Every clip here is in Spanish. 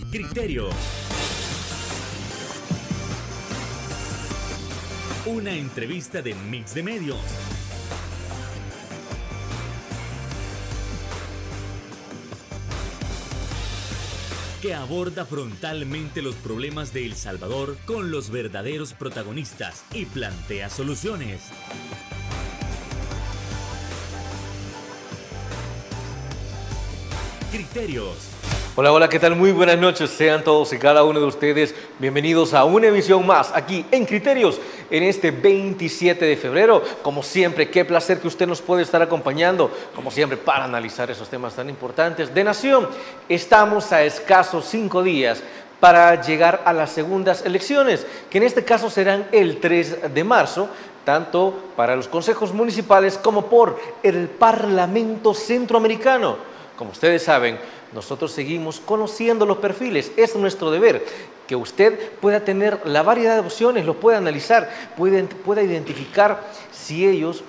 Criterio. Una entrevista de Mix de Medios. Que aborda frontalmente los problemas de El Salvador con los verdaderos protagonistas y plantea soluciones. Criterios. Hola, hola, ¿qué tal? Muy buenas noches. Sean todos y cada uno de ustedes bienvenidos a una emisión más aquí en Criterios en este 27 de febrero. Como siempre, qué placer que usted nos puede estar acompañando, como siempre, para analizar esos temas tan importantes de nación. Estamos a escasos 5 días para llegar a las segundas elecciones, que en este caso serán el 3 de marzo, tanto para los consejos municipales como por el Parlamento Centroamericano. Como ustedes saben, nosotros seguimos conociendo los perfiles, es nuestro deber, que usted pueda tener la variedad de opciones, los pueda analizar, pueda identificar si ellos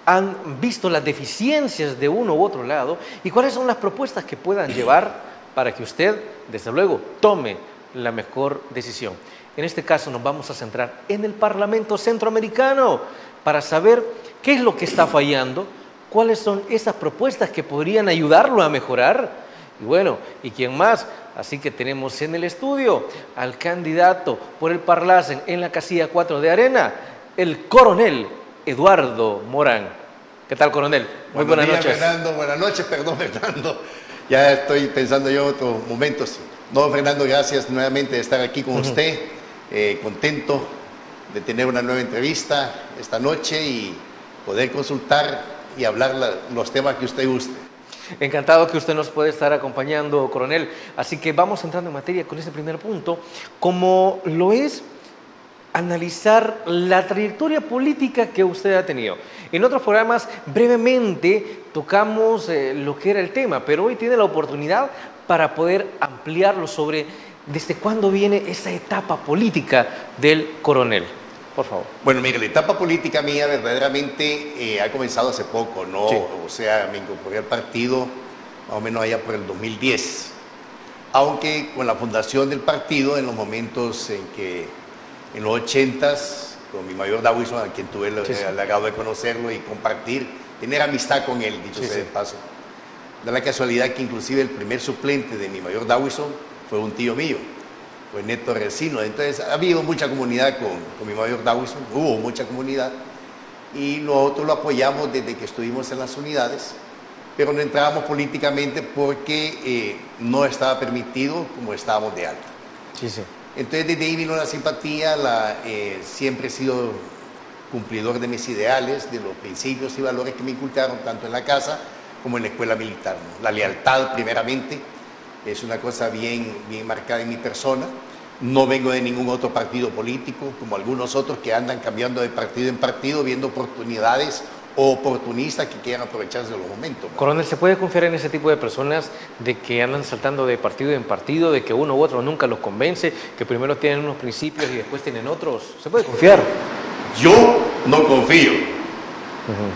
han visto las deficiencias de uno u otro lado y cuáles son las propuestas que puedan llevar para que usted, desde luego, tome la mejor decisión. En este caso nos vamos a centrar en el Parlamento Centroamericano para saber qué es lo que está fallando, cuáles son esas propuestas que podrían ayudarlo a mejorar. Y bueno, ¿y quién más? Así que tenemos en el estudio al candidato por el Parlacen en la casilla 4 de Arena, el coronel Eduardo Morán. ¿Qué tal, coronel? Muy buenas noches. Fernando, buenas noches, perdón, Fernando. Ya estoy pensando yo en otros momentos. No, Fernando, gracias nuevamente de estar aquí con usted. Contento de tener una nueva entrevista esta noche y poder consultar y hablar los temas que usted guste. Encantado que usted nos puede estar acompañando, coronel. Así que vamos entrando en materia con ese primer punto, como lo es analizar la trayectoria política que usted ha tenido. En otros programas brevemente tocamos lo que era el tema, pero hoy tiene la oportunidad para poder ampliarlo sobre desde cuándo viene esa etapa política del coronel. Por favor. Bueno, mire, la etapa política mía verdaderamente ha comenzado hace poco, ¿no? Sí. O sea, me incorporé al partido más o menos allá por el 2010. Aunque con la fundación del partido, en los momentos en que, en los 80s, con mi mayor Dawison, a quien tuve el agrado de conocerlo y compartir, tener amistad con él, dicho sea de paso. Da la casualidad que inclusive el primer suplente de mi mayor Dawison fue un tío mío. Pues Neto Resino. Entonces ha habido mucha comunidad con mi mayor Dawison, hubo mucha comunidad y nosotros lo apoyamos desde que estuvimos en las unidades, pero no entrábamos políticamente porque no estaba permitido como estábamos de alta. Sí, sí. Entonces desde ahí vino la simpatía, siempre he sido cumplidor de mis ideales, de los principios y valores que me inculcaron tanto en la casa como en la escuela militar, ¿no? La lealtad primeramente. Es una cosa bien marcada en mi persona. No vengo de ningún otro partido político, como algunos otros que andan cambiando de partido en partido, viendo oportunidades o oportunistas que quieran aprovecharse de los momentos, ¿no? Coronel, ¿se puede confiar en ese tipo de personas de que andan saltando de partido en partido, de que uno u otro nunca los convence, que primero tienen unos principios y después tienen otros? ¿Se puede confiar? Yo no confío.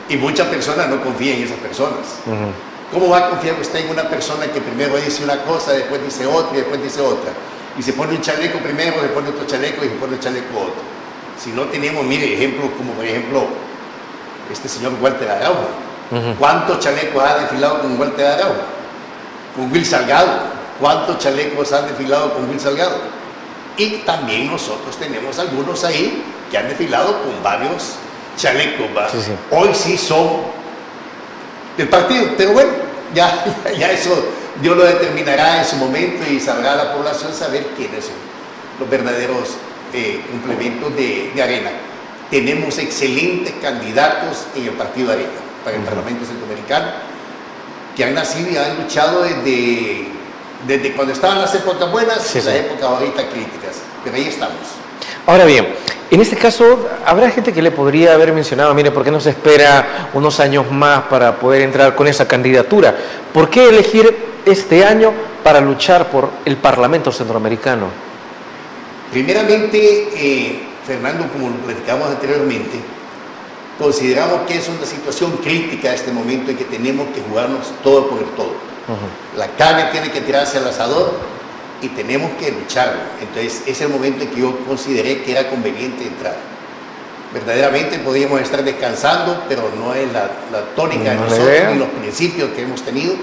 Y muchas personas no confían en esas personas. ¿Cómo va a confiar usted en una persona que primero dice una cosa, después dice otra y después dice otra? Y se pone un chaleco primero, se pone otro chaleco y se pone un chaleco otro. Si no tenemos, mire, ejemplos como por ejemplo este señor Walter Araujo. ¿Cuántos chalecos ha desfilado con Walter Araujo? Con Will Salgado. ¿Cuántos chalecos han desfilado con Will Salgado? Y también nosotros tenemos algunos ahí que han desfilado con varios chalecos. Sí, sí. Hoy sí son del partido, pero bueno, ya eso Dios lo determinará en su momento y sabrá la población saber quiénes son los verdaderos complementos de Arena. Tenemos excelentes candidatos en el partido de Arena para el Parlamento Centroamericano que han nacido y han luchado desde cuando estaban las épocas buenas y las épocas ahorita críticas, pero ahí estamos. Ahora bien, en este caso, habrá gente que le podría haber mencionado, mire, ¿por qué no se espera unos años más para poder entrar con esa candidatura? ¿Por qué elegir este año para luchar por el Parlamento Centroamericano? Primeramente, Fernando, como lo platicamos anteriormente, consideramos que es una situación crítica este momento en que tenemos que jugarnos todo por el todo. La carne tiene que tirarse al asador y tenemos que lucharlo. Entonces es el momento en que yo consideré que era conveniente entrar. Verdaderamente podríamos estar descansando, pero no es la tónica de nosotros ni los principios que hemos tenido,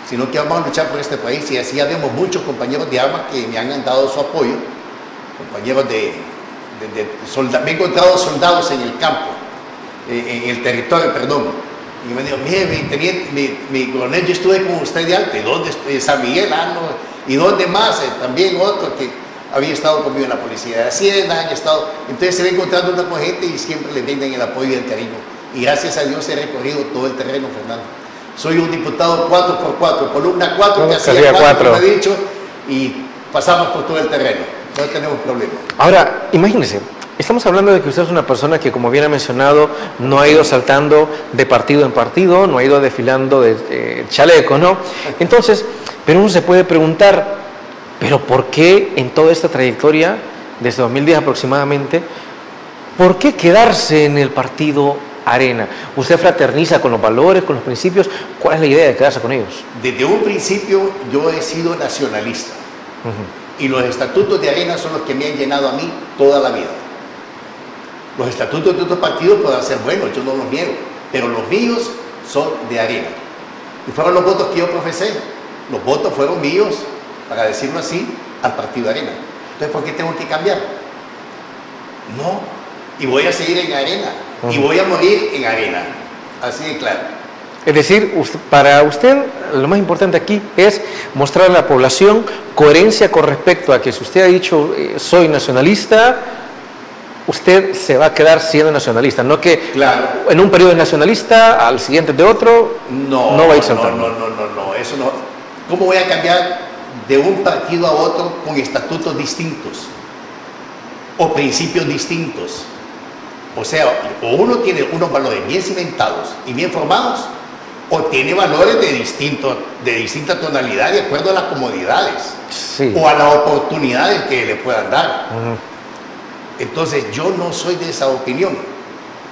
sino que vamos a luchar por este país. Y así ya vemos muchos compañeros de armas que me han dado su apoyo, compañeros me he encontrado soldados en el campo, en el territorio, perdón, y me dijo, mire, mi coronel, yo estuve con usted de alto, ¿y dónde? San Miguel, y dónde más, también otro que había estado conmigo en la policía de Hacienda, han estado, entonces se va encontrando una con gente y siempre le brindan el apoyo y el cariño, y gracias a Dios he recorrido todo el terreno, Fernando. Soy un diputado 4x4, columna 4, que hacía 4, como he dicho, y pasamos por todo el terreno, no tenemos problema. Ahora, imagínense, estamos hablando de que usted es una persona que, como bien ha mencionado, no ha ido saltando de partido en partido, no ha ido desfilando de chaleco, ¿no? Entonces, pero uno se puede preguntar, ¿pero por qué en toda esta trayectoria, desde 2010 aproximadamente, por qué quedarse en el partido Arena? ¿Usted fraterniza con los valores, con los principios? ¿Cuál es la idea de quedarse con ellos? Desde un principio yo he sido nacionalista. Y los estatutos de Arena son los que me han llenado a mí toda la vida. Los estatutos de otros partidos pueden ser buenos, yo no los niego, pero los míos son de Arena. Y fueron los votos que yo profesé. Los votos fueron míos, para decirlo así, al partido Arena. Entonces, ¿por qué tengo que cambiar? No. Y voy a seguir en Arena. Y voy a morir en Arena. Así de claro. Es decir, para usted lo más importante aquí es mostrar a la población coherencia con respecto a que si usted ha dicho soy nacionalista, usted se va a quedar siendo nacionalista, no que en un periodo es nacionalista, al siguiente de otro, no va a ir saltando. No, eso no. ¿Cómo voy a cambiar de un partido a otro con estatutos distintos o principios distintos? O sea, o uno tiene unos valores bien cimentados y bien formados, o tiene valores de distinta tonalidad de acuerdo a las comodidades o a las oportunidades que le puedan dar. Entonces yo no soy de esa opinión.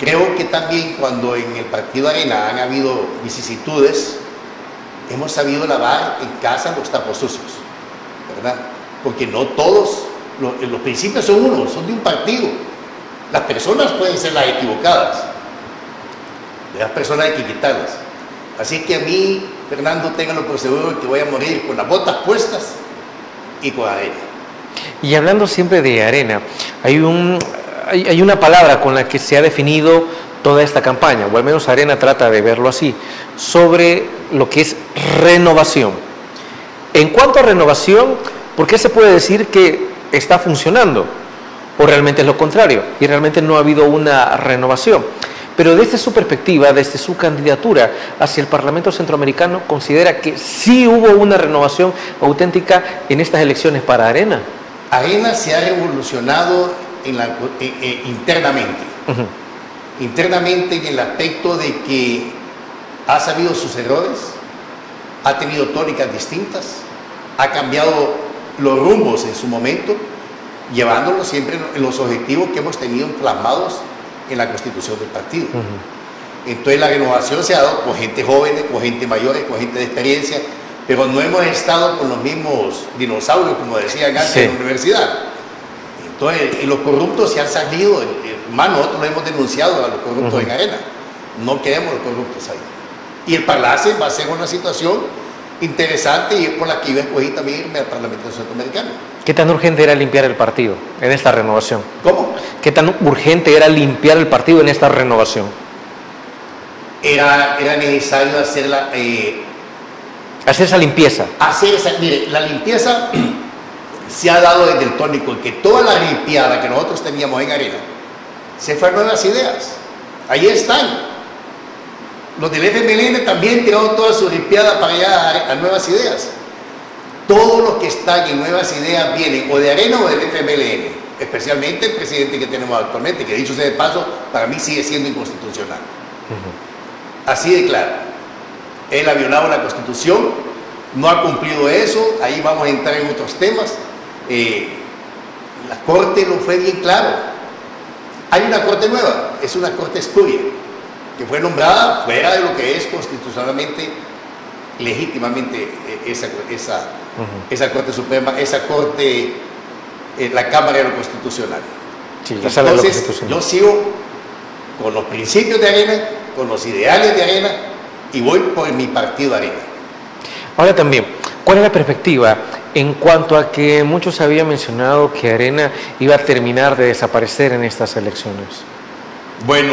Creo que también cuando en el partido Arena han habido vicisitudes, hemos sabido lavar en casa los trapos sucios, ¿verdad? Porque no todos, los principios son uno, son de un partido. Las personas pueden ser las equivocadas, de las personas hay que quitarlas. Así que a mí, Fernando, ténganlo por seguro que voy a morir con las botas puestas y con Arena. Y hablando siempre de Arena, hay una palabra con la que se ha definido toda esta campaña, o al menos Arena trata de verlo así, sobre lo que es renovación. En cuanto a renovación, ¿por qué se puede decir que está funcionando? ¿O realmente es lo contrario? Y realmente no ha habido una renovación. Pero desde su perspectiva, desde su candidatura hacia el Parlamento Centroamericano, ¿considera que sí hubo una renovación auténtica en estas elecciones para Arena? Arena se ha revolucionado internamente. Internamente en el aspecto de que ha sabido sus errores, ha tenido tónicas distintas, ha cambiado los rumbos en su momento, llevándolos siempre en los objetivos que hemos tenido plasmados en la constitución del partido. Entonces la renovación se ha dado con gente joven, con gente mayor, con gente de experiencia, pero no hemos estado con los mismos dinosaurios, como decían antes en la universidad. Entonces, y los corruptos se han salido, más nosotros lo hemos denunciado a los corruptos en Arena. No queremos los corruptos ahí. Y el Parlace va a ser una situación interesante y es por la que yo escogí también irme al Parlamento Centroamericano. ¿Qué tan urgente era limpiar el partido en esta renovación? ¿Cómo? ¿Qué tan urgente era limpiar el partido en esta renovación? Era necesario hacer esa limpieza. Mire, la limpieza se ha dado desde el tónico, que toda la limpiada que nosotros teníamos en Arena se fue a Nuevas Ideas. Ahí están. Los del FMLN también tiraron toda su limpiada para allá a Nuevas Ideas. Todos los que están en Nuevas Ideas vienen o de Arena o del FMLN, especialmente el presidente que tenemos actualmente, que dicho sea de paso, para mí sigue siendo inconstitucional. Así de claro. Él ha violado la Constitución, no ha cumplido eso, ahí vamos a entrar en otros temas. La Corte lo fue bien claro. Hay una Corte nueva, es una Corte espuria, que fue nombrada fuera de lo que es constitucionalmente legítimamente esa Corte Suprema, esa Corte, la Cámara de lo Constitucional. Sí, la Sala de lo Entonces, Constitucional. yo sigo con los principios de Arena, con los ideales de Arena, y voy por mi partido Arena. Ahora también, ¿cuál es la perspectiva en cuanto a que muchos habían mencionado que Arena iba a terminar de desaparecer en estas elecciones? Bueno,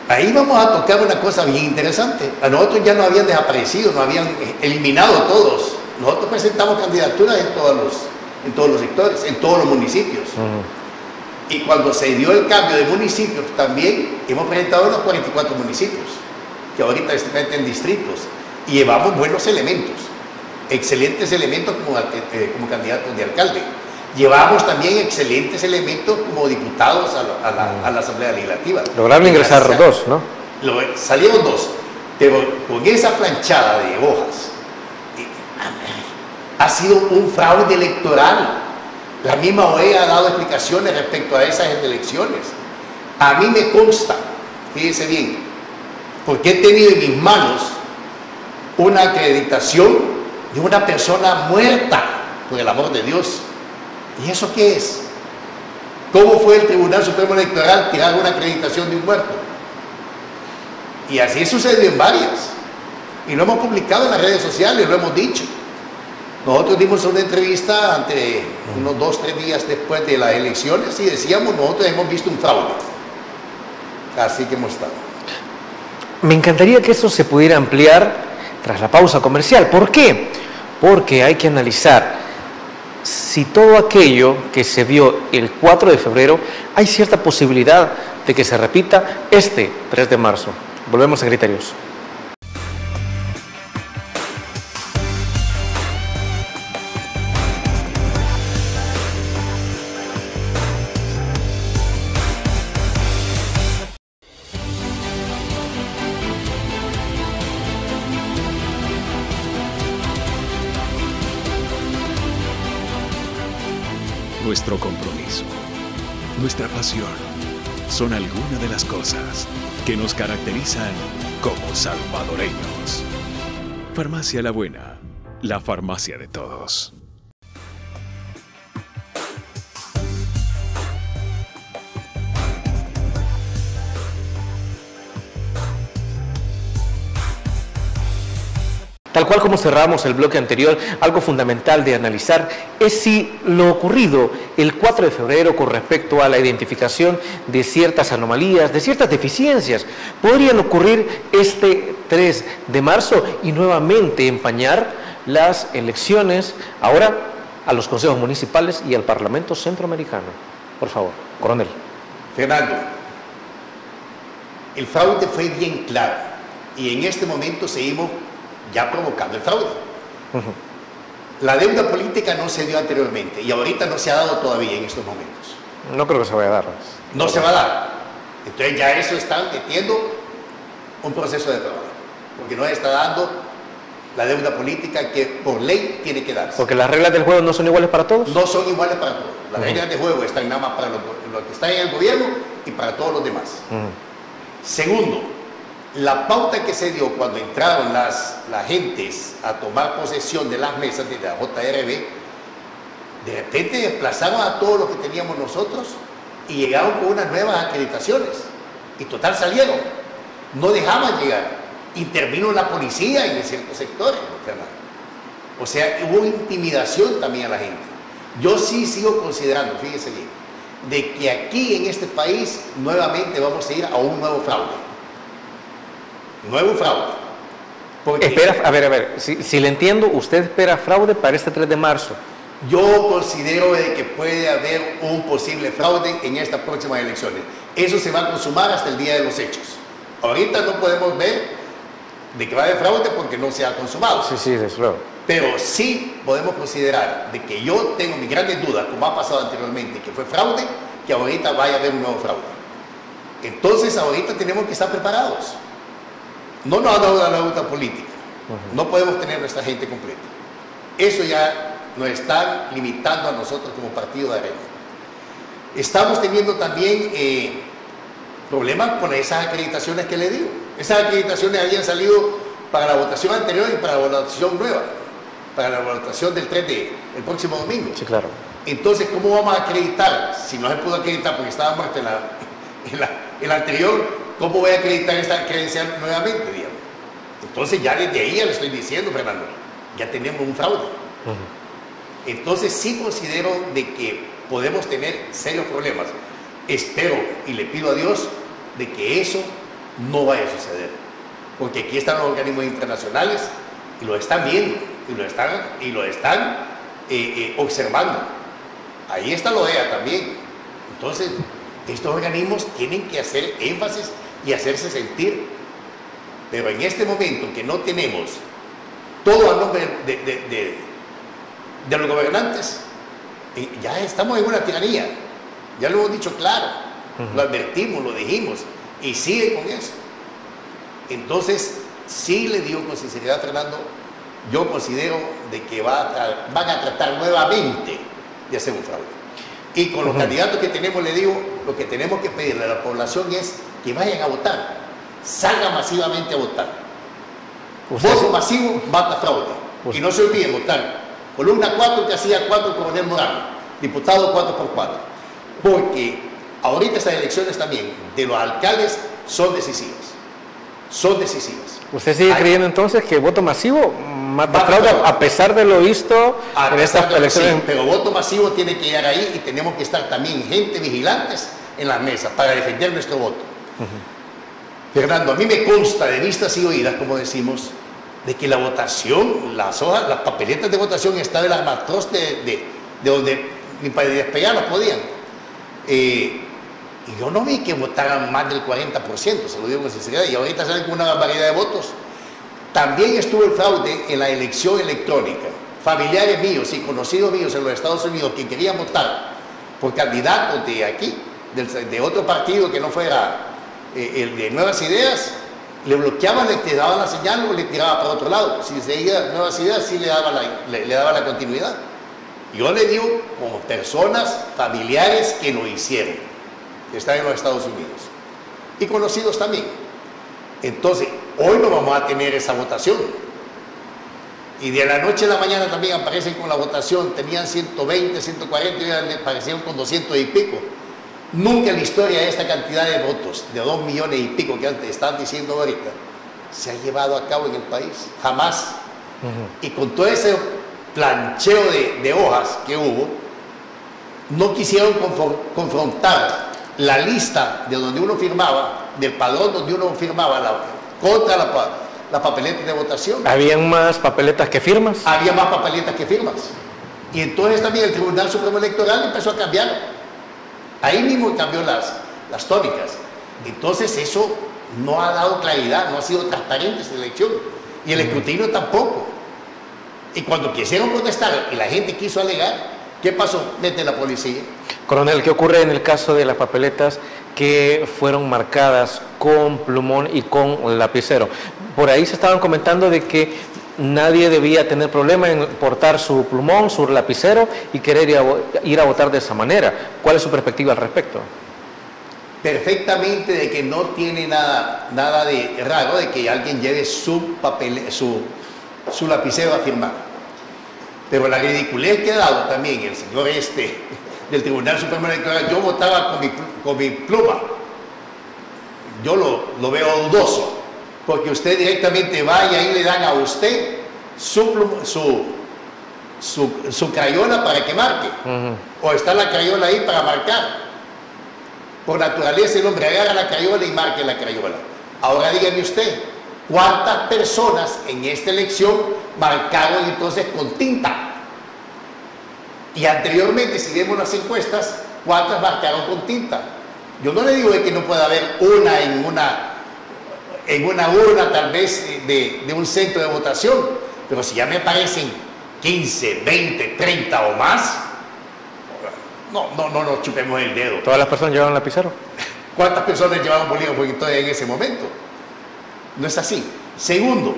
ahí vamos a tocar una cosa bien interesante. A nosotros ya no habían desaparecido, nos habían eliminado todos. Nosotros presentamos candidaturas en todos los sectores, en todos los municipios. Y cuando se dio el cambio de municipios, también hemos presentado los 44 municipios, que ahorita están en distritos, y llevamos buenos elementos, excelentes elementos como candidatos de alcalde. Llevamos también excelentes elementos como diputados a la Asamblea Legislativa. Lograron ingresar 2, ¿no? Salieron 2, pero con esa planchada de hojas, ha sido un fraude electoral. La misma OEA ha dado explicaciones respecto a esas elecciones. A mí me consta, fíjense bien, porque he tenido en mis manos una acreditación de una persona muerta, por el amor de Dios. ¿Y eso qué es? ¿Cómo fue el Tribunal Supremo Electoral tirar una acreditación de un muerto? Y así sucedió en varias. Y lo hemos publicado en las redes sociales, lo hemos dicho. Nosotros dimos una entrevista ante unos 2 o 3 días después de las elecciones y decíamos, nosotros hemos visto un fraude. Así que hemos estado. Me encantaría que eso se pudiera ampliar tras la pausa comercial. ¿Por qué? Porque hay que analizar si todo aquello que se vio el 4 de febrero, hay cierta posibilidad de que se repita este 3 de marzo. Volvemos a Criterios. Nuestro compromiso, nuestra pasión, son algunas de las cosas que nos caracterizan como salvadoreños. Farmacia La Buena, la farmacia de todos. Tal cual como cerramos el bloque anterior, algo fundamental de analizar es si lo ocurrido el 4 de febrero con respecto a la identificación de ciertas anomalías, de ciertas deficiencias, podrían ocurrir este 3 de marzo y nuevamente empañar las elecciones ahora a los consejos municipales y al Parlamento Centroamericano. Por favor, coronel. Fernando, el fraude fue bien claro y en este momento seguimos ya provocando el fraude. La deuda política no se dio anteriormente y ahorita no se ha dado todavía en estos momentos. No creo que se vaya a dar. No se va a dar. Entonces ya eso está metiendo un proceso de fraude, porque no está dando la deuda política que por ley tiene que darse. Porque las reglas del juego no son iguales para todos. No son iguales para todos. Las reglas de juego están nada más para los que están en el gobierno y para todos los demás. Segundo, la pauta que se dio cuando entraron las gentes a tomar posesión de las mesas de la JRB, de repente desplazaron a todo lo que teníamos nosotros y llegaron con unas nuevas acreditaciones. Y total salieron. No dejaban llegar. Intervino la policía en ciertos sectores, Fernando. O sea, hubo intimidación también a la gente. Yo sí sigo considerando, fíjese bien, de que aquí en este país nuevamente vamos a ir a un nuevo fraude. Nuevo fraude. Porque espera, a ver, si le entiendo, usted espera fraude para este 3 de marzo. Yo considero de que puede haber un posible fraude en estas próximas elecciones. Eso se va a consumar hasta el día de los hechos. Ahorita no podemos ver de que va a haber fraude porque no se ha consumado. Sí, desde luego. Pero sí podemos considerar de que yo tengo mis grandes dudas, como ha pasado anteriormente, que fue fraude, que ahorita vaya a haber un nuevo fraude. Entonces ahorita tenemos que estar preparados. No nos ha dado la deuda política. No podemos tener nuestra gente completa. Eso ya nos está limitando a nosotros como partido de Arena. Estamos teniendo también problemas con esas acreditaciones que le digo. Esas acreditaciones habían salido para la votación anterior y para la votación nueva, para la votación del 3 el próximo domingo. Sí, claro. Entonces, ¿cómo vamos a acreditar? Si no se pudo acreditar porque estaba muerto en la anterior, ¿cómo voy a acreditar esta credencial nuevamente, digamos? Entonces, ya desde ahí ya le estoy diciendo, Fernando, ya tenemos un fraude. Entonces, sí considero de que podemos tener serios problemas. Espero y le pido a Dios de que eso no vaya a suceder. Porque aquí están los organismos internacionales y lo están viendo y lo están observando. Ahí está la OEA también. Entonces, estos organismos tienen que hacer énfasis y hacerse sentir. Pero en este momento que no tenemos todo a nombre de los gobernantes, ya estamos en una tiranía. Ya lo hemos dicho claro, lo advertimos, lo dijimos, y sigue con eso. Entonces, sí le digo con sinceridad, Fernando, yo considero de que van a tratar nuevamente de hacer un fraude. Y con los candidatos que tenemos, le digo, lo que tenemos que pedirle a la población es que vayan a votar, salgan masivamente a votar. Voto masivo, mata fraude. Y no se olviden votar. Columna 4 que hacía 4 Coronel Morano, diputado 4x4. Porque ahorita estas elecciones también de los alcaldes son decisivas. Son decisivas. ¿Usted sigue creyendo entonces que voto masivo mata fraude a pesar de lo visto en estas elecciones? Sí, pero voto masivo tiene que llegar ahí y tenemos que estar también gente vigilantes en las mesas para defender nuestro voto. Fernando, a mí me consta de vistas y oídas, como decimos, de que la votación, las papeletas de votación estaban en las matros de donde ni para despegar las podían. Y yo no vi que votaran más del 40%, se lo digo con sinceridad, y ahorita salen con una barbaridad de votos. También estuvo el fraude en la elección electrónica. Familiares míos y conocidos míos en los Estados Unidos que querían votar por candidatos de aquí, de otro partido que no fuera el de Nuevas Ideas, le bloqueaban, le tiraban la señal o le tiraba para otro lado. Si seguía Nuevas Ideas, sí le daba la continuidad. Yo le digo como personas familiares que lo hicieron, que están en los Estados Unidos, y conocidos también. Entonces, hoy no vamos a tener esa votación. Y de la noche a la mañana también aparecen con la votación, tenían 120, 140, y ya aparecieron con 200 y pico. Nunca en la historia esta cantidad de votos, de 2 millones y pico que están diciendo ahorita, se ha llevado a cabo en el país. Jamás. Y con todo ese plancheo de hojas que hubo, no quisieron confrontar la lista de donde uno firmaba, del padrón donde uno firmaba contra la papeleta de votación. ¿Habían más papeletas que firmas? Había más papeletas que firmas. Y entonces también el Tribunal Supremo Electoral empezó a cambiar. Ahí mismo cambió las tónicas. Entonces eso no ha dado claridad, no ha sido transparente esta elección. Y el escrutinio tampoco. Y cuando quisieron protestar y la gente quiso alegar, ¿qué pasó? Mete la policía. Coronel, ¿qué ocurre en el caso de las papeletas que fueron marcadas con plumón y con lapicero? Por ahí se estaban comentando de que nadie debía tener problema en portar su plumón, su lapicero y querer ir a votar de esa manera. ¿Cuál es su perspectiva al respecto? Perfectamente de que no tiene nada de raro de que alguien lleve su lapicero a firmar. Pero la ridiculez que ha dado también el señor del Tribunal Supremo Electoral, yo votaba con mi pluma. Yo lo veo dudoso, porque usted directamente va y ahí le dan a usted su crayola para que marque. O está la crayola ahí para marcar. Por naturaleza el hombre agarra la crayola y marque la crayola. Ahora dígame usted, ¿cuántas personas en esta elección marcaron entonces con tinta? Y anteriormente, si vemos las encuestas, ¿cuántas marcaron con tinta? Yo no le digo de que no pueda haber una en una urna tal vez de un centro de votación, pero si ya me aparecen 15, 20, 30 o más, no nos chupemos el dedo. ¿Todas las personas llevaban lapicero? ¿Cuántas personas llevaban bolígrafo en ese momento? No es así. Segundo,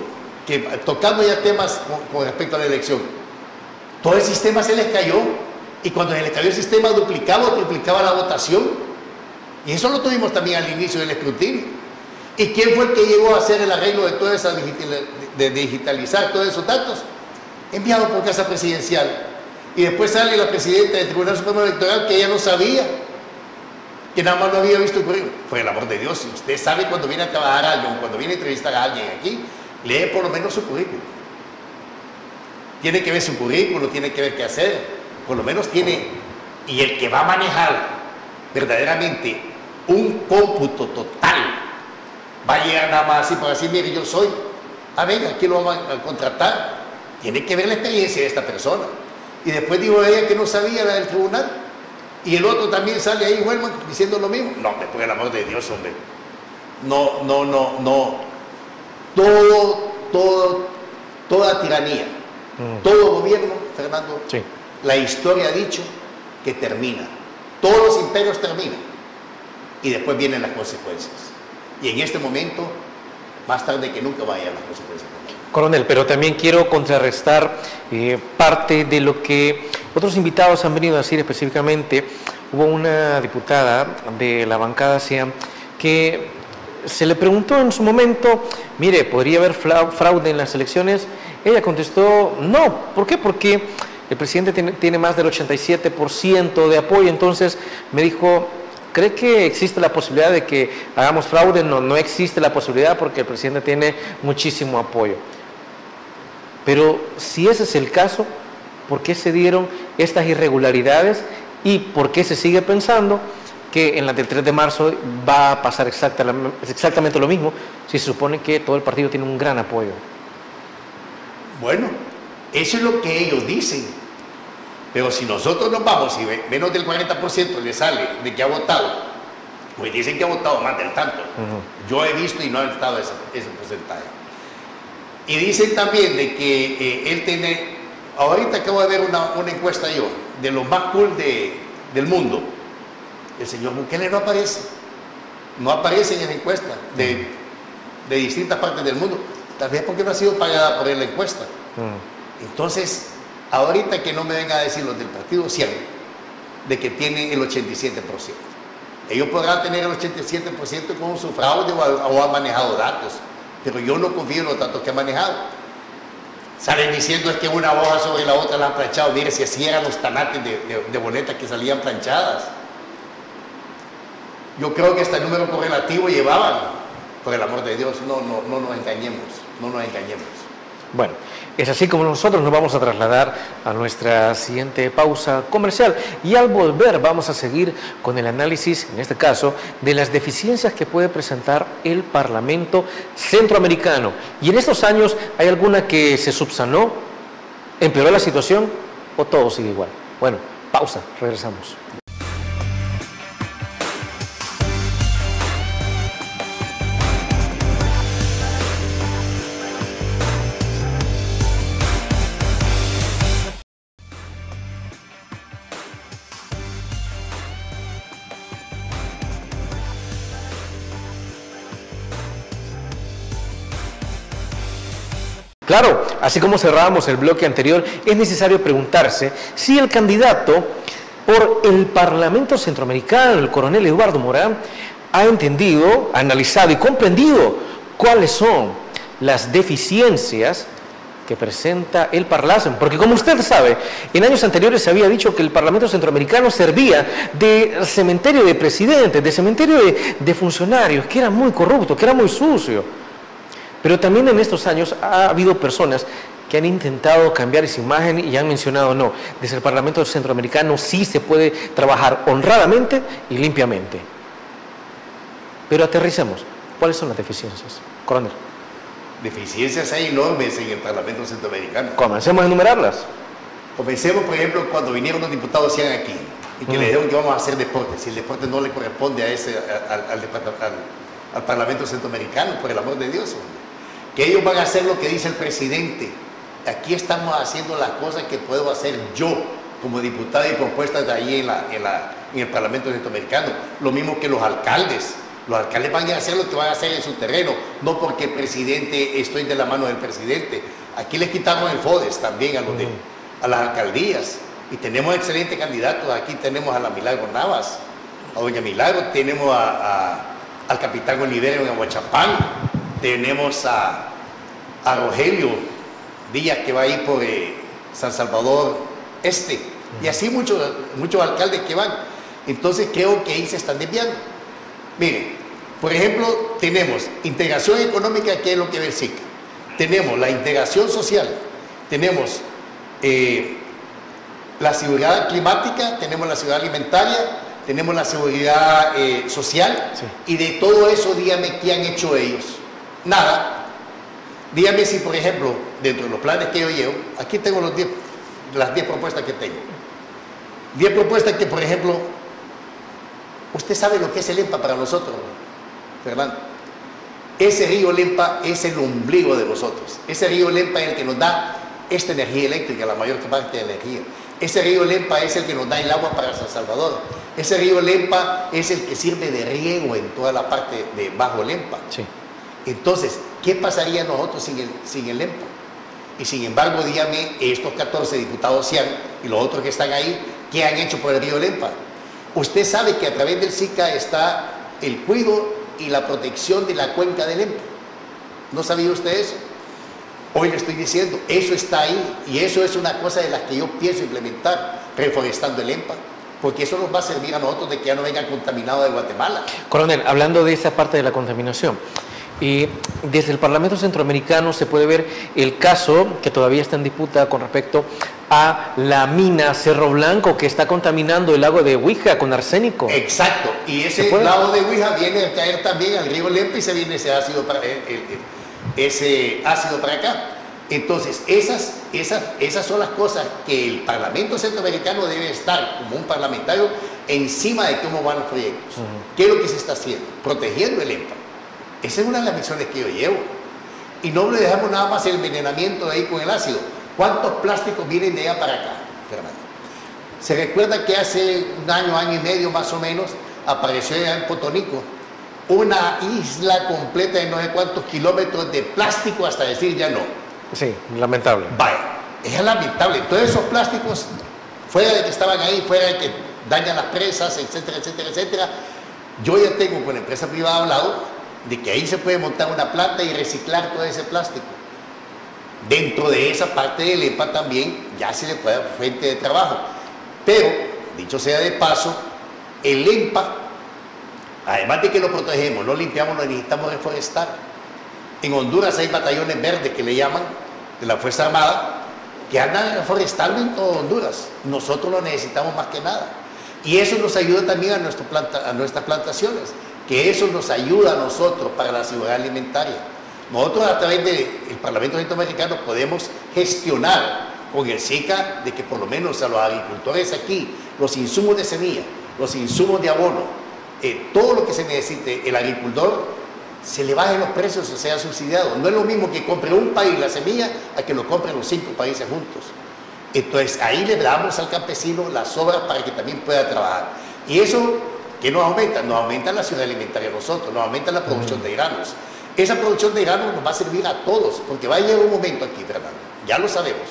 que tocando ya temas con respecto a la elección, todo el sistema se les cayó, y cuando se les cayó el sistema duplicaba o triplicaba la votación, y eso lo tuvimos también al inicio del escrutinio. ¿Y quién fue el que llegó a hacer el arreglo de toda esa de digitalizar todos esos datos? Enviado por Casa Presidencial. Y después sale la presidenta del Tribunal Supremo Electoral que ella no sabía, que nada más no había visto el currículum. Por el amor de Dios, si usted sabe cuando viene a trabajar a alguien, cuando viene a entrevistar a alguien aquí, lee por lo menos su currículum. Tiene que ver su currículum, tiene que ver qué hacer, por lo menos tiene. Y el que va a manejar verdaderamente un cómputo total, va a llegar nada más así para decir, mire, yo soy, venga, aquí lo vamos a contratar. Tiene que ver la experiencia de esta persona. Y después dijo ella que no sabía la del tribunal. Y el otro también sale ahí, Wellman, diciendo lo mismo. No, por el amor de Dios, hombre. No. Toda tiranía, todo gobierno, Fernando, sí. La historia ha dicho que termina. Todos los imperios terminan. Y después vienen las consecuencias. Y en este momento, más tarde que nunca vayan las consecuencias. Coronel, pero también quiero contrarrestar parte de lo que otros invitados han venido a decir específicamente. Hubo una diputada de la bancada CIAM que se le preguntó en su momento, mire, ¿podría haber fraude en las elecciones? Ella contestó, no. ¿Por qué? Porque el presidente tiene más del 87% de apoyo. Entonces me dijo, ¿cree que existe la posibilidad de que hagamos fraude? No existe la posibilidad porque el presidente tiene muchísimo apoyo. Pero si ese es el caso, ¿por qué se dieron estas irregularidades y por qué se sigue pensando que en la del 3 de marzo va a pasar exactamente lo mismo si se supone que todo el partido tiene un gran apoyo? Bueno, eso es lo que ellos dicen. Pero si nosotros nos vamos y menos del 40% le sale de que ha votado, pues dicen que ha votado más del tanto. Yo he visto y no ha estado ese porcentaje. Y dicen también de que él tiene, ahorita acabo de ver una encuesta yo, de los más cool del mundo. El señor Bukele no aparece. No aparece en esa encuesta de distintas partes del mundo. Tal vez porque no ha sido pagada por él la encuesta. Entonces, ahorita que no me vengan a decir los del partido CIAM de que tienen el 87%. Ellos podrán tener el 87% con su fraude o han manejado datos, pero yo no confío en los datos que han manejado. Salen diciendo es que una hoja sobre la otra la han planchado. Mire, si así eran los tanates de boletas que salían planchadas. Yo creo que hasta el número correlativo llevaban. Por el amor de Dios, no nos engañemos, no nos engañemos. Bueno, es así como nosotros nos vamos a trasladar a nuestra siguiente pausa comercial y al volver vamos a seguir con el análisis, en este caso, de las deficiencias que puede presentar el Parlamento Centroamericano. Y en estos años, ¿hay alguna que se subsanó, empeoró la situación o todo sigue igual? Bueno, pausa, regresamos. Claro, así como cerrábamos el bloque anterior, es necesario preguntarse si el candidato por el Parlamento Centroamericano, el coronel Eduardo Morán, ha entendido, analizado y comprendido cuáles son las deficiencias que presenta el Parlacen. Porque como usted sabe, en años anteriores se había dicho que el Parlamento Centroamericano servía de cementerio de presidentes, de cementerio de funcionarios, que era muy corrupto, que era muy sucio. Pero también en estos años ha habido personas que han intentado cambiar esa imagen y han mencionado, no, desde el Parlamento Centroamericano sí se puede trabajar honradamente y limpiamente. Pero aterricemos, ¿cuáles son las deficiencias, coronel? Deficiencias hay enormes en el Parlamento Centroamericano. Comencemos a enumerarlas. Comencemos, por ejemplo, cuando vinieron los diputados CIAN aquí y que le dijeron que vamos a hacer deporte. Si el deporte no le corresponde al Parlamento Centroamericano, por el amor de Dios, hombre. Que ellos van a hacer lo que dice el presidente. Aquí estamos haciendo las cosas que puedo hacer yo como diputado y propuestas de ahí en el Parlamento Centroamericano. Lo mismo que los alcaldes. Los alcaldes van a hacer lo que van a hacer en su terreno, no porque el presidente, estoy de la mano del presidente. Aquí les quitamos el FODES también a las alcaldías. Y tenemos excelentes candidatos. Aquí tenemos a la Milagro Navas, a doña Milagro, tenemos a al capitán Oliverio en Aguachapán, tenemos a Rogelio Díaz, que va ahí por San Salvador Este, y así muchos alcaldes que van. Entonces creo que ahí se están desviando. Miren, por ejemplo, tenemos integración económica, que es lo que ve el SICA. Tenemos la integración social, tenemos la seguridad climática, tenemos la seguridad alimentaria, tenemos la seguridad social, sí. Y de todo eso, dígame, ¿qué han hecho ellos? Nada. Dígame si, por ejemplo, dentro de los planes que yo llevo, aquí tengo las 10 propuestas que tengo. 10 propuestas que, por ejemplo, usted sabe lo que es el EMPA para nosotros, Fernando. Ese río Lempa es el ombligo de nosotros. Ese río Lempa es el que nos da esta energía eléctrica, la mayor parte de la energía. Ese río Lempa es el que nos da el agua para San Salvador. Ese río Lempa es el que sirve de riego en toda la parte de Bajo Lempa. Sí. Entonces, ¿qué pasaría nosotros sin el Lempa? Y sin embargo, dígame, estos 14 diputados CIAN y los otros que están ahí, ¿qué han hecho por el río Lempa? Usted sabe que a través del SICA está el cuidado y la protección de la cuenca del Lempa. ¿No sabía usted eso? Hoy le estoy diciendo, eso está ahí, y eso es una cosa de las que yo pienso implementar, reforestando el Lempa, porque eso nos va a servir a nosotros de que ya no venga contaminado de Guatemala. Coronel, hablando de esa parte de la contaminación, y desde el Parlamento Centroamericano se puede ver el caso que todavía está en disputa con respecto a la mina Cerro Blanco, que está contaminando el lago de Huija con arsénico. Exacto, y ese lago de Huija viene a caer también al río Lempa y se viene ese ácido para acá. Entonces, esas son las cosas que el Parlamento Centroamericano debe estar como un parlamentario encima de cómo van los proyectos. ¿Qué es lo que se está haciendo? Protegiendo el Lempa. Esa es una de las misiones que yo llevo. Y no le dejamos nada más el envenenamiento de ahí con el ácido. ¿Cuántos plásticos vienen de allá para acá, Fernando? Se recuerda que hace un año y medio más o menos, apareció allá en Potonico una isla completa de no sé cuántos kilómetros de plástico, hasta decir ya no. Sí, lamentable. Vaya, es lamentable. Todos esos plásticos, fuera de que estaban ahí, fuera de que dañan las presas, etcétera, etcétera, etcétera, yo ya tengo con la empresa privada hablado de que ahí se puede montar una planta y reciclar todo ese plástico. Dentro de esa parte del EMPA también ya se le puede dar fuente de trabajo. Pero, dicho sea de paso, el EMPA, además de que lo protegemos, lo limpiamos, lo necesitamos reforestar. En Honduras hay batallones verdes que le llaman, de la Fuerza Armada, que andan reforestando en todo Honduras. Nosotros lo necesitamos más que nada. Y eso nos ayuda también a nuestras plantaciones, que eso nos ayuda a nosotros para la seguridad alimentaria. Nosotros a través del Parlamento Centroamericano podemos gestionar con el SICA de que por lo menos a los agricultores aquí, los insumos de semilla, los insumos de abono, todo lo que se necesite, el agricultor se le bajen los precios o sea subsidiado. No es lo mismo que compre un país la semilla a que lo compren los 5 países juntos. Entonces ahí le damos al campesino las sobras para que también pueda trabajar. Y eso, ¿qué nos aumenta? Nos aumenta la seguridad alimentaria a nosotros, nos aumenta la producción de granos. Esa producción de granos nos va a servir a todos, porque va a llegar un momento aquí, Fernando, ya lo sabemos,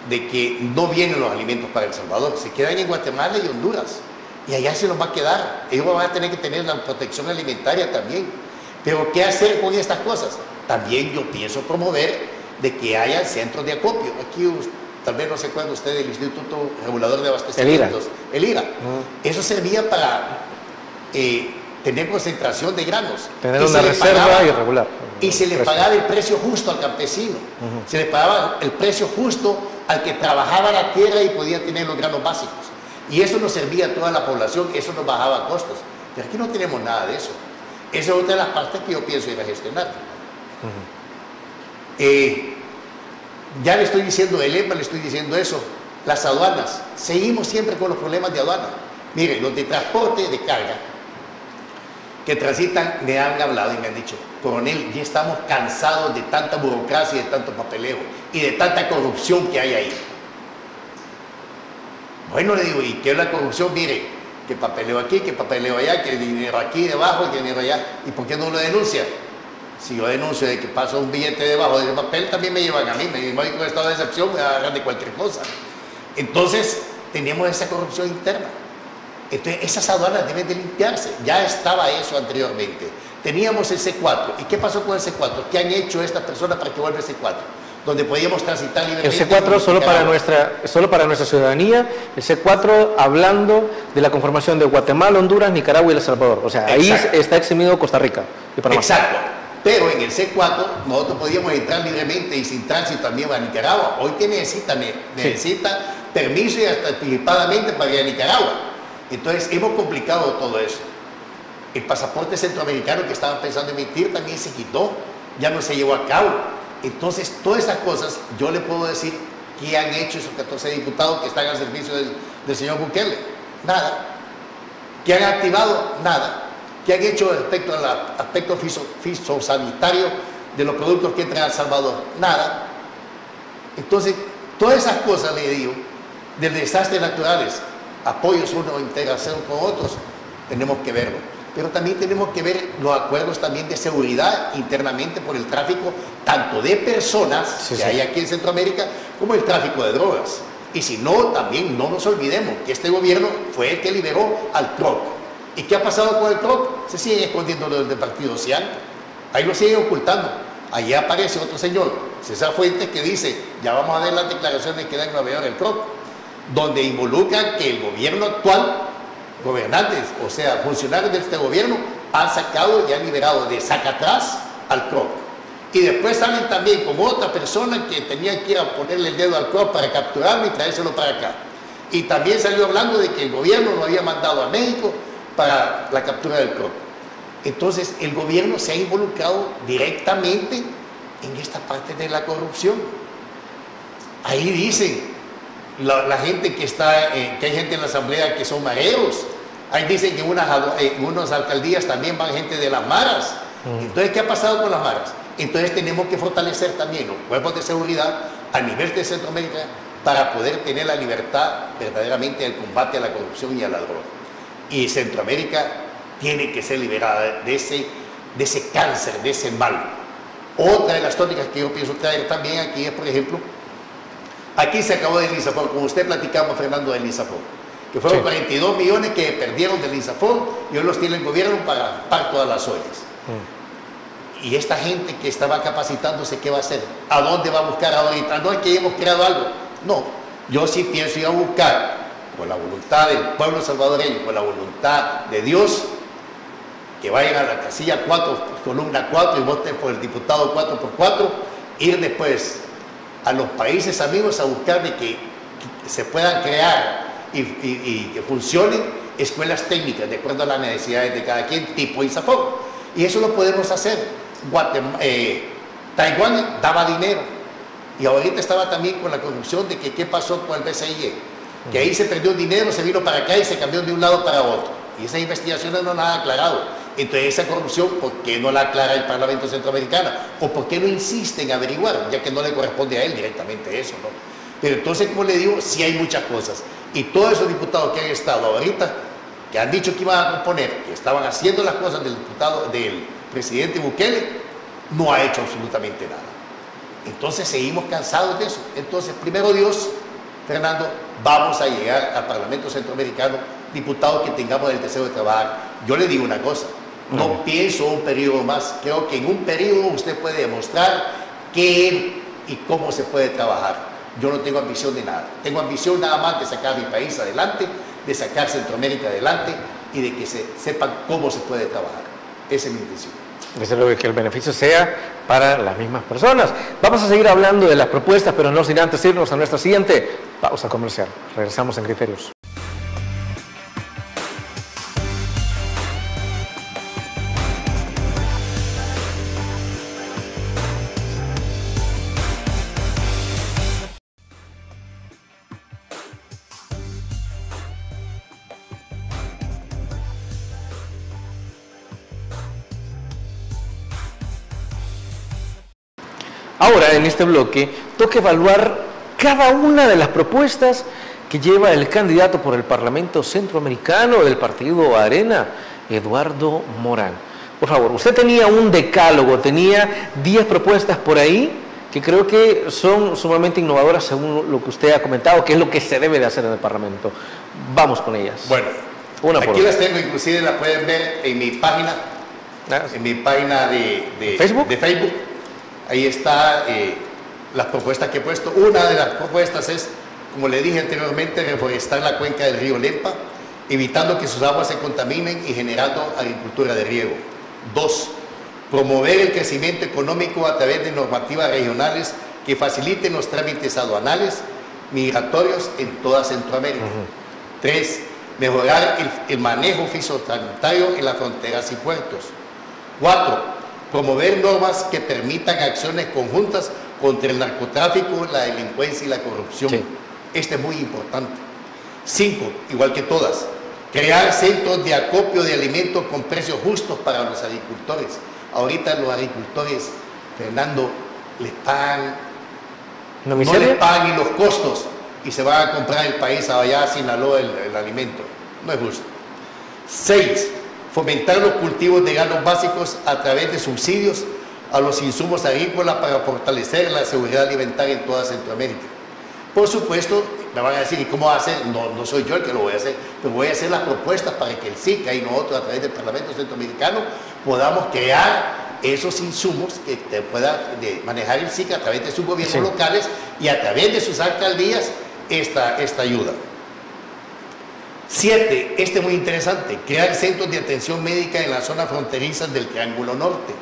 de que no vienen los alimentos para El Salvador, se quedan en Guatemala y Honduras, y allá se los va a quedar. Ellos van a tener que tener la protección alimentaria también. Pero ¿qué hacer con estas cosas? También yo pienso promover de que haya centros de acopio. Aquí tal vez no se acuerdan ustedes del Instituto Regulador de Abastecimientos, el IRA. Eso servía para tener concentración de granos. Tener una reserva y regular. Y se le pagaba el precio justo al campesino. Se le pagaba el precio justo al que trabajaba la tierra y podía tener los granos básicos. Y eso nos servía a toda la población, eso nos bajaba costos. Pero aquí no tenemos nada de eso. Esa es otra de las partes que yo pienso ir a gestionar. Ya le estoy diciendo, el EMPA le estoy diciendo eso. Las aduanas, seguimos siempre con los problemas de aduana. Miren, los de transporte de carga que transitan me han hablado y me han dicho, coronel, ya estamos cansados de tanta burocracia y de tanto papeleo y de tanta corrupción que hay ahí. Bueno, le digo, ¿y qué es la corrupción? Mire, que papeleo aquí, que papeleo allá, que dinero aquí debajo, que dinero allá. ¿Y por qué no lo denuncia? Si yo denuncio de que paso un billete debajo del papel, también me llevan a mí, me voy con estado de excepción, me agarran de cualquier cosa. Entonces, tenemos esa corrupción interna. Entonces, esas aduanas deben de limpiarse. Ya estaba eso anteriormente. Teníamos el C4. ¿Y qué pasó con el C4? ¿Qué han hecho estas personas para que vuelva el C4? Donde podíamos transitar libremente. El C4 solo para nuestra ciudadanía, el C4 hablando de la conformación de Guatemala, Honduras, Nicaragua y El Salvador. O sea, ahí está eximido Costa Rica y Panamá. Exacto. Pero en el C4 nosotros podíamos entrar libremente y sin tránsito también a Nicaragua. Hoy que necesita permiso y hasta anticipadamente para ir a Nicaragua. Entonces hemos complicado todo eso. El pasaporte centroamericano que estaban pensando emitir también se quitó, ya no se llevó a cabo. Entonces todas esas cosas yo le puedo decir qué han hecho esos 14 diputados que están al servicio del señor Bukele. Nada. ¿Qué han activado? Nada. ¿Qué han hecho respecto al aspecto fitosanitario de los productos que entran a El Salvador? Nada. Entonces, todas esas cosas, le digo, de desastres naturales, apoyos uno, integración con otros, tenemos que verlo. Pero también tenemos que ver los acuerdos también de seguridad internamente por el tráfico, tanto de personas que hay aquí en Centroamérica, como el tráfico de drogas. Y si no, también no nos olvidemos que este gobierno fue el que liberó al CROC. ¿Y qué ha pasado con el CROC? Se siguen escondiendo los del Partido Cian. Ahí lo siguen ocultando. Allí aparece otro señor, César Fuentes, que dice, ya vamos a ver las declaraciones que da en Nueva York el CROC, donde involucra que el gobierno actual, gobernantes, o sea, funcionarios de este gobierno, han sacado y han liberado de Zacatrás al CROC. Y después salen también con otra persona que tenía que ir a ponerle el dedo al CROC para capturarlo y traérselo para acá. Y también salió hablando de que el gobierno lo había mandado a México para la captura del CROC. Entonces, el gobierno se ha involucrado directamente en esta parte de la corrupción. Ahí dicen la gente que está, que hay gente en la asamblea que son mareros. Ahí dicen que en unas alcaldías también van gente de las maras. Entonces, ¿qué ha pasado con las maras? Entonces tenemos que fortalecer también los cuerpos de seguridad a nivel de Centroamérica para poder tener la libertad verdaderamente del combate a la corrupción y a la droga. Y Centroamérica tiene que ser liberada de ese cáncer, de ese mal. Otra de las tónicas que yo pienso traer también aquí es, por ejemplo, aquí se acabó del INSAFOR, como usted platicamos, Fernando, del INSAFOR, que fueron 42 millones que perdieron del INSAFOR y hoy los tiene el gobierno para pagar todas las ollas. Y esta gente que estaba capacitándose, ¿qué va a hacer? ¿A dónde va a buscar ahorita? No es que hemos creado algo. No, yo sí pienso ir a buscar, con la voluntad del pueblo salvadoreño, con la voluntad de Dios, que vayan a la casilla 4, columna 4 y voten por el diputado 4x4, ir después a los países amigos a buscar de que se puedan crear y que funcionen escuelas técnicas de acuerdo a las necesidades de cada quien, tipo INSAFOR. Y eso lo podemos hacer. Taiwán daba dinero y ahorita estaba también con la corrupción de que qué pasó con el BCIE, que ahí se perdió dinero, se vino para acá y se cambió de un lado para otro. Y esas investigaciones no las han aclarado. Entonces esa corrupción, ¿por qué no la aclara el Parlamento Centroamericano? ¿O por qué no insiste en averiguar? Ya que no le corresponde a él directamente eso, ¿no? Pero entonces, como le digo, sí hay muchas cosas. Y todos esos diputados que han estado ahorita, que han dicho que iban a componer, que estaban haciendo las cosas del presidente Bukele, no ha hecho absolutamente nada. Entonces seguimos cansados de eso. Entonces, primero Dios, Fernando, vamos a llegar al Parlamento Centroamericano, diputados que tengamos el deseo de trabajar. Yo le digo una cosa, no pienso un periodo más. Creo que en un periodo usted puede demostrar qué y cómo se puede trabajar. Yo no tengo ambición de nada. Tengo ambición nada más de sacar a mi país adelante, de sacar Centroamérica adelante y de que se sepan cómo se puede trabajar. Esa es mi intención. Desde luego que el beneficio sea para las mismas personas. Vamos a seguir hablando de las propuestas, pero no sin antes irnos a nuestra siguiente pausa comercial. Regresamos en Criterios. Ahora, en este bloque, toca evaluar cada una de las propuestas que lleva el candidato por el Parlamento Centroamericano del partido Arena, Eduardo Morán. Por favor, usted tenía un decálogo, tenía 10 propuestas por ahí que creo que son sumamente innovadoras según lo que usted ha comentado, que es lo que se debe de hacer en el Parlamento. Vamos con ellas. Bueno, Aquí las tengo, inclusive las pueden ver en mi página, de Facebook. Ahí está las propuestas que he puesto. Una de las propuestas es, como le dije anteriormente, reforestar la cuenca del río Lempa, evitando que sus aguas se contaminen y generando agricultura de riego. 2. Promover el crecimiento económico a través de normativas regionales que faciliten los trámites aduanales, migratorios en toda Centroamérica. 3. Mejorar el manejo fitosanitario en las fronteras y puertos. 4. Promover normas que permitan acciones conjuntas contra el narcotráfico, la delincuencia y la corrupción. Sí. Este es muy importante. 5. Igual que todas, crear centros de acopio de alimentos con precios justos para los agricultores. Ahorita los agricultores, Fernando, les pagan, no les pagan ni los costos y se van a comprar el país allá a Sinaloa el alimento. No es justo. 6. Fomentar los cultivos de granos básicos a través de subsidios a los insumos agrícolas para fortalecer la seguridad alimentaria en toda Centroamérica. Por supuesto, me van a decir, ¿y cómo hacer? No soy yo el que lo voy a hacer, pero voy a hacer las propuestas para que el SICA y nosotros a través del Parlamento Centroamericano podamos crear esos insumos que te pueda manejar el SICA a través de sus gobiernos locales y a través de sus alcaldías esta ayuda. 7. Este es muy interesante, crear centros de atención médica en las zonas fronterizas del Triángulo Norte.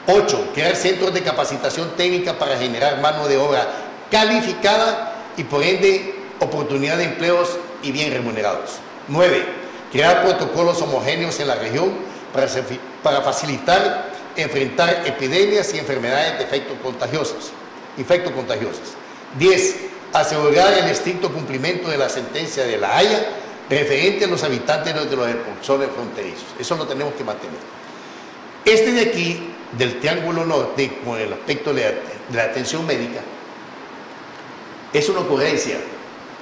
8. Crear centros de capacitación técnica para generar mano de obra calificada y por ende oportunidad de empleos y bien remunerados. 9. Crear protocolos homogéneos en la región para facilitar enfrentar epidemias y enfermedades de infectos contagiosos. 10. Asegurar el estricto cumplimiento de la sentencia de La Haya referente a los habitantes de los bolsones fronterizos. Eso lo tenemos que mantener. Este de aquí, del Triángulo Norte, con el aspecto de la atención médica, es una ocurrencia,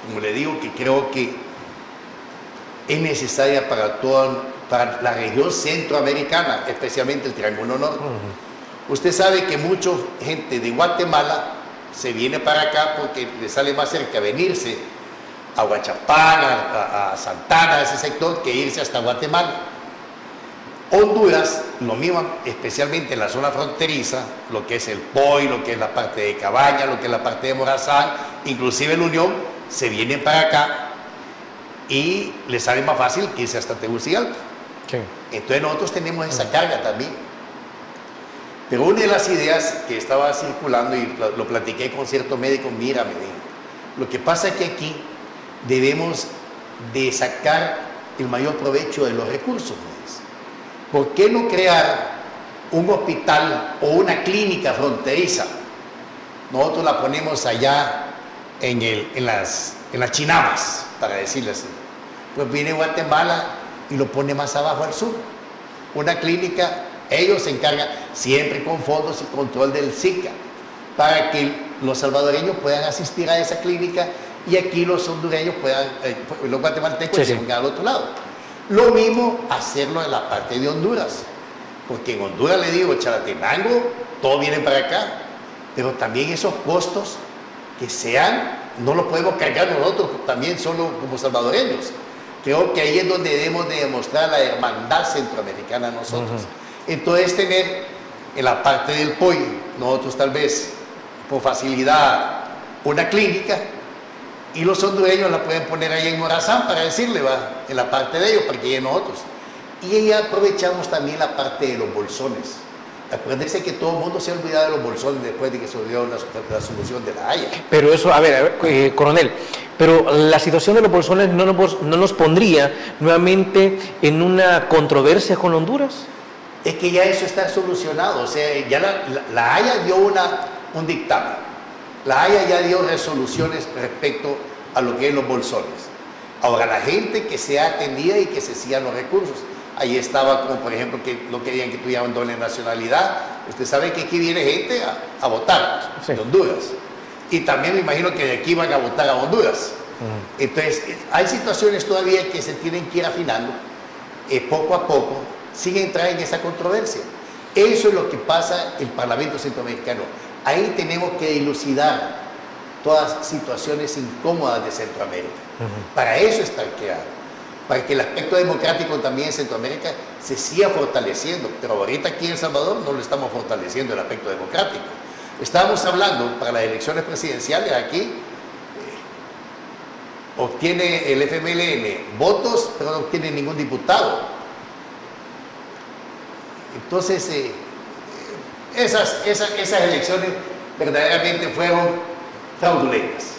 como le digo, que creo que es necesaria para la región centroamericana, especialmente el Triángulo Norte. Usted sabe que mucha gente de Guatemala se viene para acá porque le sale más cerca venirse a Huachapán, a Santana, a ese sector, que irse hasta Guatemala. Honduras, lo mismo, especialmente en la zona fronteriza, lo que es el Poy, lo que es la parte de Cabaña, lo que es la parte de Morazán, inclusive la Unión, se vienen para acá y les sale más fácil que irse hasta Tegucigalpa. Sí. Entonces nosotros tenemos esa carga también. Pero una de las ideas que estaba circulando y lo platiqué con cierto médico, mira, me dijo, lo que pasa es que aquí debemos de sacar el mayor provecho de los recursos, me dice. ¿Por qué no crear un hospital o una clínica fronteriza? Nosotros la ponemos allá en las Chinamas, para decirlo así. Pues viene Guatemala y lo pone más abajo al sur. Una clínica, ellos se encargan siempre con fondos y control del SICA, para que los salvadoreños puedan asistir a esa clínica y aquí los hondureños puedan, los guatemaltecos se vengan al otro lado. Lo mismo hacerlo en la parte de Honduras, porque en Honduras, le digo, Chalatenango, todos vienen para acá, pero también esos costos que sean, no los podemos cargar nosotros también solo como salvadoreños. Creo que ahí es donde debemos de demostrar la hermandad centroamericana nosotros. Entonces tener en la parte del POI, nosotros tal vez por facilidad una clínica, y los hondureños la pueden poner ahí en Morazán, para decirle, va, en la parte de ellos, para que lleguen nosotros. Y ahí aprovechamos también la parte de los bolsones. Acuérdense que todo el mundo se ha olvidado de los bolsones después de que se dio la solución de La Haya. Pero eso, a ver, coronel, pero la situación de los bolsones no nos pondría nuevamente en una controversia con Honduras. Es que ya eso está solucionado, o sea, ya la Haya dio un dictamen. La Haya ya dio resoluciones respecto a lo que es los bolsones. Ahora, la gente que sea atendida y que se sigan los recursos. Ahí estaba, como por ejemplo, que no querían que tuvieran doble nacionalidad. Usted sabe que aquí viene gente a votar, de Honduras. Y también me imagino que de aquí van a votar a Honduras. Entonces, hay situaciones todavía que se tienen que ir afinando, poco a poco, sin entrar en esa controversia. Eso es lo que pasa en el Parlamento Centroamericano. Ahí tenemos que dilucidar todas situaciones incómodas de Centroamérica. Para eso está creado. para que el aspecto democrático también en Centroamérica se siga fortaleciendo. Pero ahorita aquí en El Salvador no lo estamos fortaleciendo el aspecto democrático. Estábamos hablando para las elecciones presidenciales aquí, obtiene el FMLN votos, pero no obtiene ningún diputado. Entonces, esas elecciones verdaderamente fueron fraudulentas.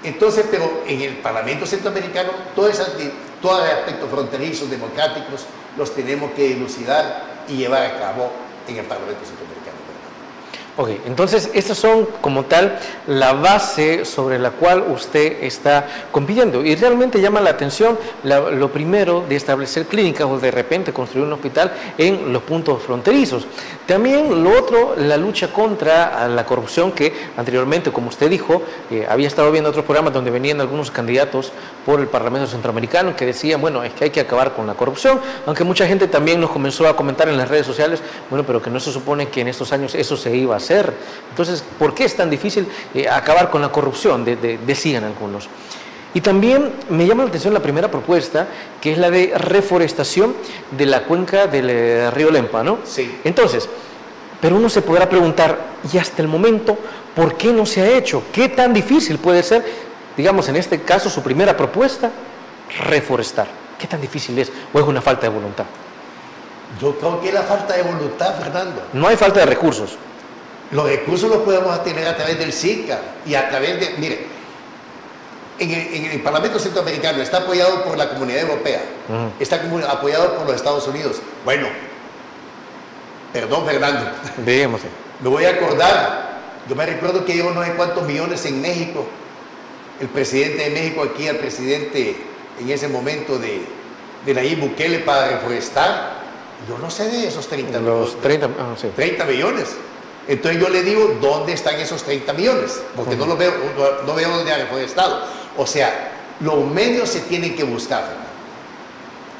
Entonces, pero en el Parlamento Centroamericano, todos los aspectos fronterizos, democráticos, los tenemos que dilucidar y llevar a cabo en el Parlamento Centroamericano. Ok, entonces estas son como tal la base sobre la cual usted está compitiendo y realmente llama la atención lo primero de establecer clínicas o de repente construir un hospital en los puntos fronterizos. También lo otro, la lucha contra la corrupción que anteriormente, como usted dijo, había estado viendo otros programas donde venían algunos candidatos por el Parlamento Centroamericano que decían, bueno, es que hay que acabar con la corrupción, aunque mucha gente también nos comenzó a comentar en las redes sociales, bueno, pero que no se supone que en estos años eso se iba a hacer. Entonces, ¿por qué es tan difícil acabar con la corrupción? Decían algunos. Y también me llama la atención la primera propuesta, que es la de reforestación de la cuenca del río Lempa, ¿no? Sí. Entonces, pero uno se podrá preguntar, y hasta el momento, ¿por qué no se ha hecho? ¿Qué tan difícil puede ser, digamos, en este caso, su primera propuesta, reforestar? ¿Qué tan difícil es? ¿O es una falta de voluntad? Yo creo que es la falta de voluntad, Fernando. No hay falta de recursos. Los recursos los podemos tener a través del SICA y a través de, mire, en el Parlamento Centroamericano está apoyado por la Comunidad Europea, está apoyado por los Estados Unidos. Bueno, perdón, Fernando, Digamos. me voy a acordar, yo me recuerdo que yo no sé cuántos millones en México, el presidente de México aquí, al presidente en ese momento de Nayib Bukele para reforestar, yo no sé de esos 30 millones. 30 millones. Entonces yo le digo, ¿dónde están esos 30 millones? Porque no veo dónde ha reforestado. O sea, los medios se tienen que buscar,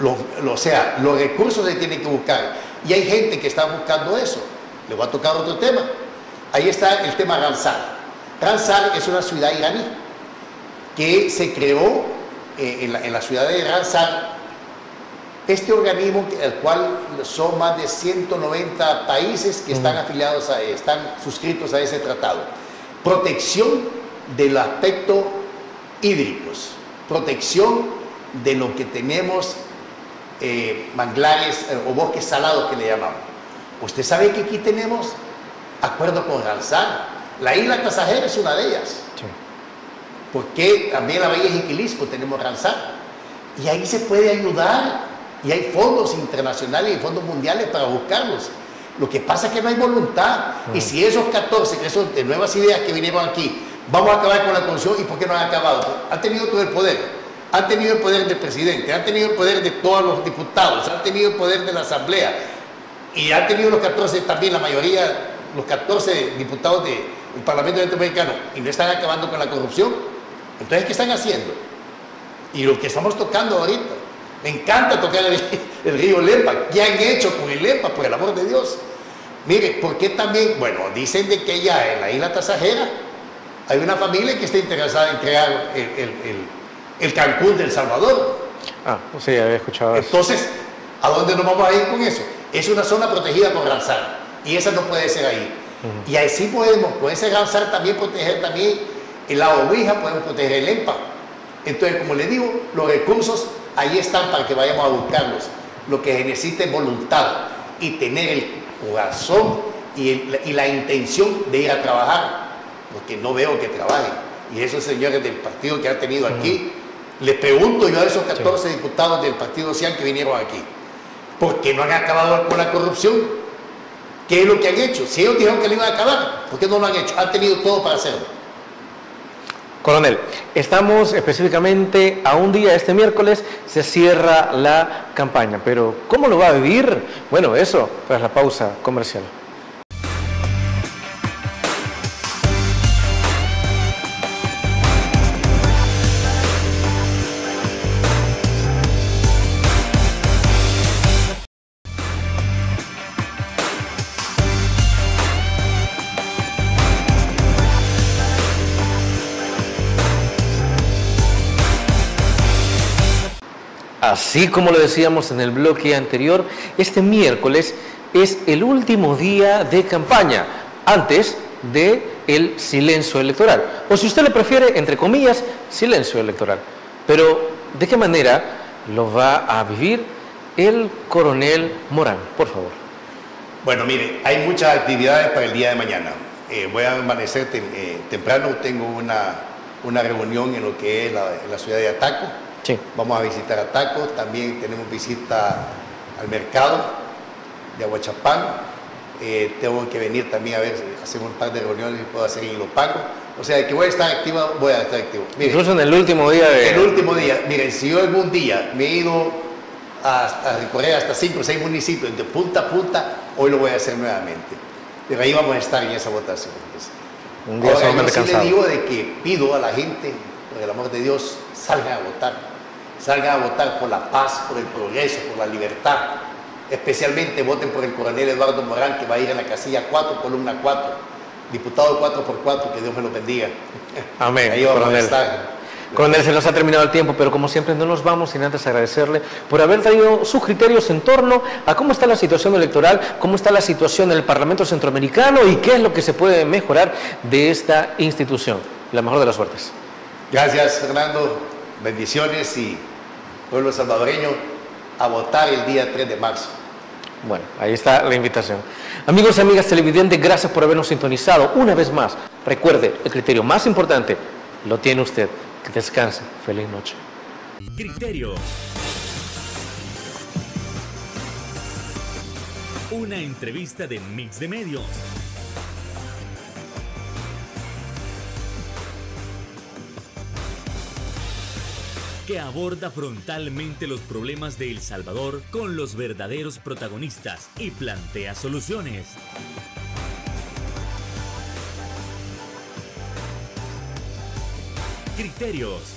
o sea, los recursos se tienen que buscar. Y hay gente que está buscando eso. Le voy a tocar otro tema. Ahí está el tema Ramsar. Ramsar es una ciudad iraní que se creó en la ciudad de Ramsar. Este organismo, al cual son más de 190 países que están afiliados están suscritos a ese tratado. Protección del aspecto hídricos, protección de lo que tenemos, manglares o bosques salados que le llamamos. Usted sabe que aquí tenemos acuerdo con Ramsar. La isla Tasajera es una de ellas. Sí. Porque también la Bahía Jiquilisco tenemos Ramsar. Y ahí se puede ayudar. Y hay fondos internacionales y fondos mundiales para buscarlos. Lo que pasa es que no hay voluntad. Y si esos 14, que son de nuevas ideas que vinieron aquí, vamos a acabar con la corrupción, ¿y por qué no han acabado? Han tenido todo el poder. Han tenido el poder del presidente, han tenido el poder de todos los diputados, han tenido el poder de la asamblea. Y han tenido los 14, también la mayoría, los 14 diputados del Parlamento Centroamericano, y no están acabando con la corrupción. Entonces, ¿qué están haciendo? Y lo que estamos tocando ahorita. Me encanta tocar el río Lempa. ¿Qué han hecho con el Lempa, por el amor de Dios? Mire, ¿por qué también? Bueno, dicen de que ya en la isla Tasajera hay una familia que está interesada en crear el Cancún de El Salvador. Sí, había escuchado eso. Entonces, ¿a dónde nos vamos a ir con eso? Es una zona protegida por Ramsar y esa no puede ser ahí. Y así podemos, con ese Ramsar también proteger también el lago Ouija, podemos proteger el Lempa. Entonces, como le digo, los recursos ahí están para que vayamos a buscarlos. Lo que necesita es voluntad y tener el corazón y la intención de ir a trabajar, porque no veo que trabajen. Y esos señores del partido que han tenido aquí, les pregunto yo a esos 14 diputados del Partido Social que vinieron aquí, ¿por qué no han acabado con la corrupción? ¿Qué es lo que han hecho? Si ellos dijeron que lo iban a acabar, ¿por qué no lo han hecho? Han tenido todo para hacerlo. Coronel, estamos específicamente a un día, este miércoles se cierra la campaña, pero ¿cómo lo va a vivir? Bueno, eso tras la pausa comercial. Así como lo decíamos en el bloque anterior, este miércoles es el último día de campaña, antes del silencio electoral. O si usted lo prefiere, entre comillas, silencio electoral. Pero, ¿de qué manera lo va a vivir el coronel Morán? Por favor. Bueno, mire, hay muchas actividades para el día de mañana. Voy a amanecer temprano, tengo una reunión en lo que es la ciudad de Ataco. Sí. Vamos a visitar Ataco, también tenemos visita al mercado de Aguachapán. Tengo que venir también a ver, hacer un par de reuniones que puedo hacer en Ilopango. O sea, que voy a estar activo, voy a estar activo. Miren, incluso en el último día de... el último día, miren, si yo algún día me he ido a recorrer hasta 5 o 6 municipios de punta a punta, hoy lo voy a hacer nuevamente. Pero ahí vamos a estar en esa votación. Un día ahora, yo sí cansado. le digo de que pido a la gente, por el amor de Dios, salgan a votar. Salgan a votar por la paz, por el progreso, por la libertad. Especialmente voten por el coronel Eduardo Morán, que va a ir en la casilla 4, columna 4. Diputado 4x4, que Dios me lo bendiga. Amén. Ahí vamos coronel. a estar. Coronel, se nos ha terminado el tiempo, pero como siempre no nos vamos sin antes agradecerle por haber traído sus criterios en torno a cómo está la situación electoral, cómo está la situación en el Parlamento Centroamericano y qué es lo que se puede mejorar de esta institución. La mejor de las suertes. Gracias, Fernando. Bendiciones y pueblo salvadoreño a votar el día 3 de marzo. Bueno, ahí está la invitación. Amigos y amigas televidentes, gracias por habernos sintonizado una vez más. Recuerde, el criterio más importante lo tiene usted. Que descanse. Feliz noche. Criterio. Una entrevista de Mix de Medios. Que aborda frontalmente los problemas de El Salvador con los verdaderos protagonistas y plantea soluciones. Criterios.